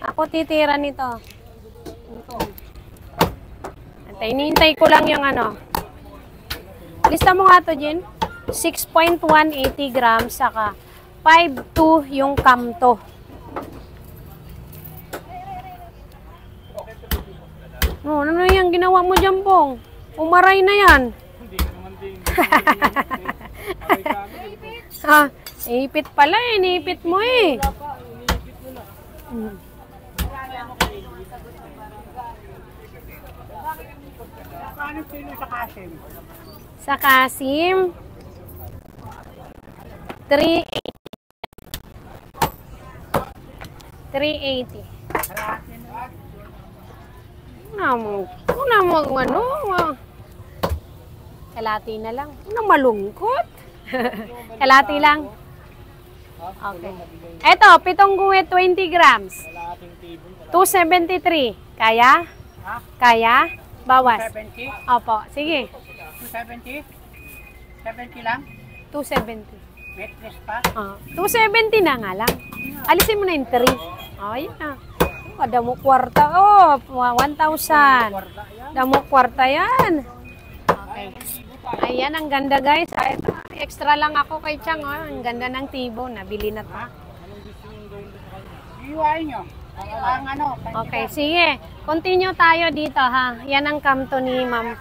Ako titira nito. Hinihintay ko lang yung ano. Lista mo nga to, Jen. 6.180 grams, saka 5.2 yung kamto. Oh, ano yung ginawa mo dyan, Pong? Umaray na yan. Hindi naman din. Ah, ipit pala eh. Niipit mo eh. Paano kilo sa kasim? Sa kasim, 380. Una mo, ano, kalati na lang. Ano malungkot? Kalati lang. Okay. Eto, pitong guhit, 20 grams. 273. Kaya? Kaya? Bawas. 70? Opo, sige. 270? 70 lang? 270. Metres pa? 270 na nga lang. Alisin mo na yung 3. Oh, yun na. Damo kwarta. Oh, 1,000. Damo kwarta yan. Okay. Ayan, ang ganda guys. Extra lang ako kay Chang. Oh. Ang ganda ng tibo. Nabili na to. Iiwain nyo. Ang ano. Okay, sige. Continue tayo dito ha. Yan ang kamto ni Ma'am.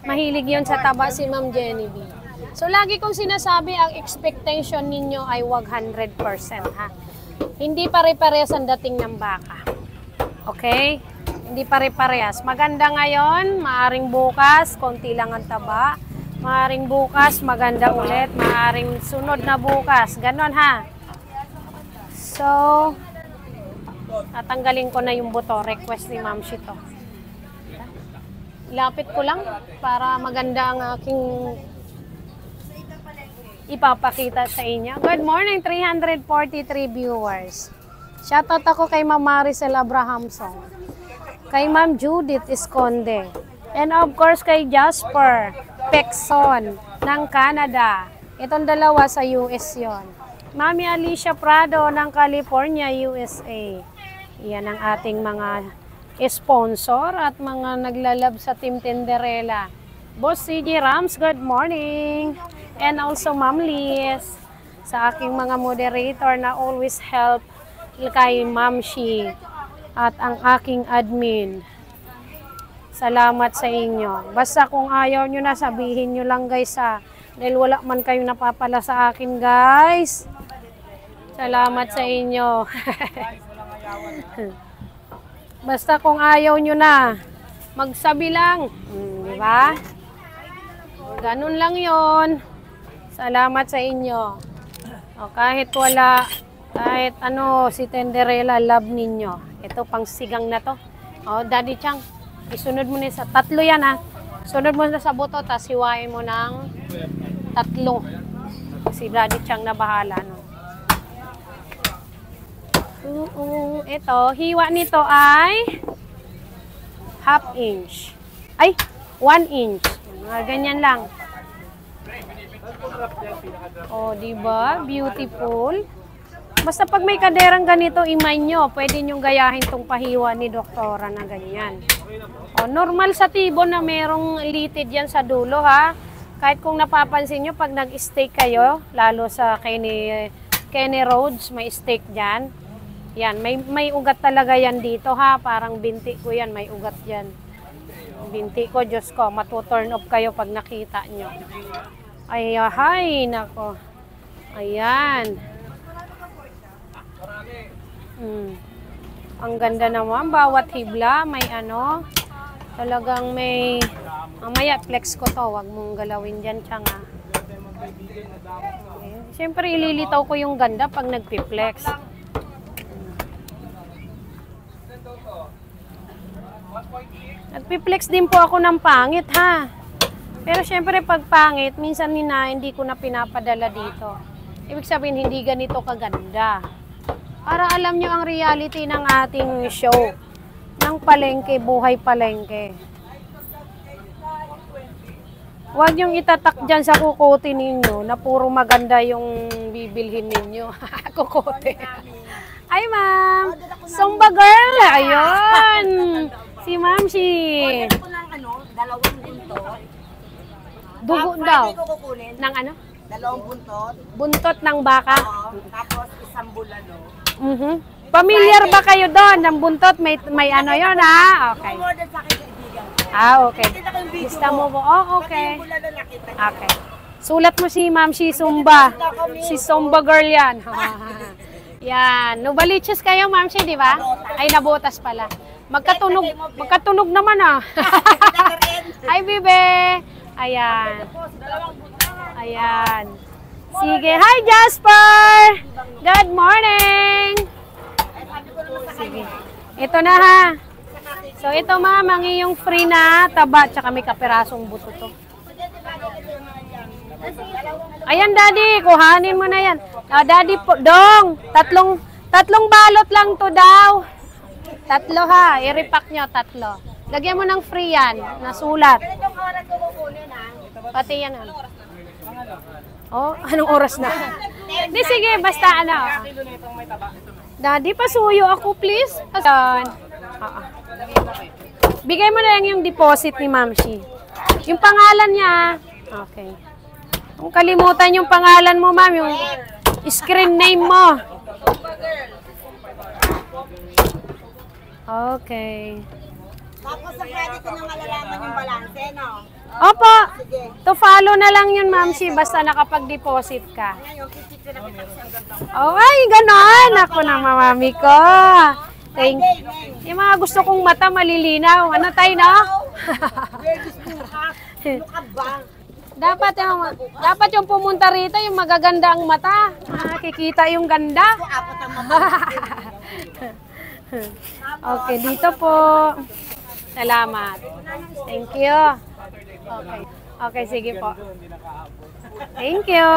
Mahilig yun sa taba si Ma'am Genevieve. So, lagi kong sinasabi, ang expectation ninyo ay 100% ha. Hindi pare-parehas ang dating ng baka. Okay? Hindi pare-parehas. Maganda ngayon, maaring bukas, konti lang ang taba. Maaring bukas, maganda ulit. Maaring sunod na bukas. Ganon ha. So, tatanggalin ko na yung buto. Request ni Ma'am Shito. Lapit ko lang para maganda ang aking ipapakita sa inyo. Good morning, 343 viewers. Shoutout ako kay Ma'am Maricel Abrahamson, kay Ma'am Judith Esconde, and of course kay Jasper Pexon ng Canada. Itong dalawa sa US yon. Mami Alicia Prado ng California, USA. Yan ang ating mga sponsor at mga naglalab sa Team Tenderella. Boss CJ Rams, good morning. And also Ma'am Liz, sa aking mga moderator na always help kay Ma'am Shi at ang aking admin. Salamat sa inyo. Basta kung ayaw nyo na, sabihin nyo lang guys ha. Dahil wala man kayong napapala sa akin guys. Salamat sa inyo. Basta kung ayaw nyo na, magsabi lang. Di ba? Ganun lang yon. Salamat sa inyo. O, kahit wala, kahit ano, si Tenderella, love ninyo. Ito, pang sigang na to. O, Daddy Chang, isunod mo na sa tatlo yan ha. Sunod mo na sa buto, tapos hiwain mo ng tatlo. Si Daddy Chang na bahala. No? Ito, hiwa nito ay half inch. Ay, 1 inch. Ganyan lang. Oh, di ba? Beautiful. Basta pag may kaderang ganito, imay nyo, pwede nyong gayahin tong pahiwa ni Doktora na ganyan. Oh, normal sa tibo na merong litid yan sa dulo ha. Kahit kung napapansin nyo, pag nag-steak kayo, lalo sa Kenny Rhodes, may steak dyan. Yan, may ugat talaga yan dito ha. Parang binti ko yan, may ugat yan. Binti ko, Diyos ko, matuturn off kayo pag nakita nyo. Ay, hay, nako. Ayan. Ang ganda naman, bawat hibla, may ano, talagang may, mamaya flex ko to, wag mong galawin dyan, Chang ha. Okay. Siyempre, ililitaw ko yung ganda pag nagpi-flex. Nagpi-flex din po ako ng pangit ha. Pero syempre pag pangit, minsan hindi ko na pinapadala dito. Ibig sabihin hindi ganito kaganda. Para alam nyo ang reality ng ating show. Ng palengke, buhay palengke. Huwag nyong itatak dyan sa kukote ninyo na puro maganda yung bibilhin ninyo. Kukote. Ay ma'am, Zumba girl, ayun. Si Mamsi. Order ko ng dalawang buntot. Dugo daw. Friday ko kukunin. Ng ano? Dalawang buntot. Buntot ng baka. Oo. Tapos isang bulalo. Familiar ba kayo doon? Ng buntot, may ano yun, ha? Okay. Order sa akin kaibigan. Okay. Nakita ko yung video Lista mo po. Oh, okay. Pati yung bulalo nakita niyo. Okay. Sulat mo si Ma'am, si Zumba. Si Zumba girl yan. Yan. Nubaliches kayo, Ma'am, di ba? Ay, nabotas pala. Magkatunog naman, ah. Hi, Bibe. Ayan. Ayan. Sige. Hi, Jasper. Good morning. Sige. Ito na, ha. So, ito, Ma'am, ang iyong free na taba, tsaka may kapirasong buto to. Ayan, Daddy, kuhanin mo na yan. Daddy, dong, tatlong balot lang to daw. Tatlo, ha. I-repack nyo, tatlo. Lagyan mo ng free yan, na sulat. Itong oras ko kukunin ha. Pati yan, ha. Oh, anong oras na? Di, sige, basta ano. Daddy, pasuyo ako, please. Ayan. Bigay mo na lang yung deposit ni Mamsi. Yung pangalan niya. Okay. Kung kalimutan yung pangalan mo, ma'am, yung screen name mo. Okay. Tapos sa Friday ko nang malalaman yung balanse, no? Opo. Sige. To follow na lang yun, Mamsi, basta nakapag-deposit ka. Ngayon, kikita na kita kasi ang ganda. Oh, ay, ganon. Ako na, mamami ko. Thank you. Yung mga gusto kong mata malilinaw. Ano tayo, no? Very school ha. Ano ka ba? Dapat yung pumunta rito, yung magaganda ang mata. Kikita yung ganda. Apat ang mata. Okay, dito po. Salamat. Thank you. Okay. Okay, sige po. Thank you.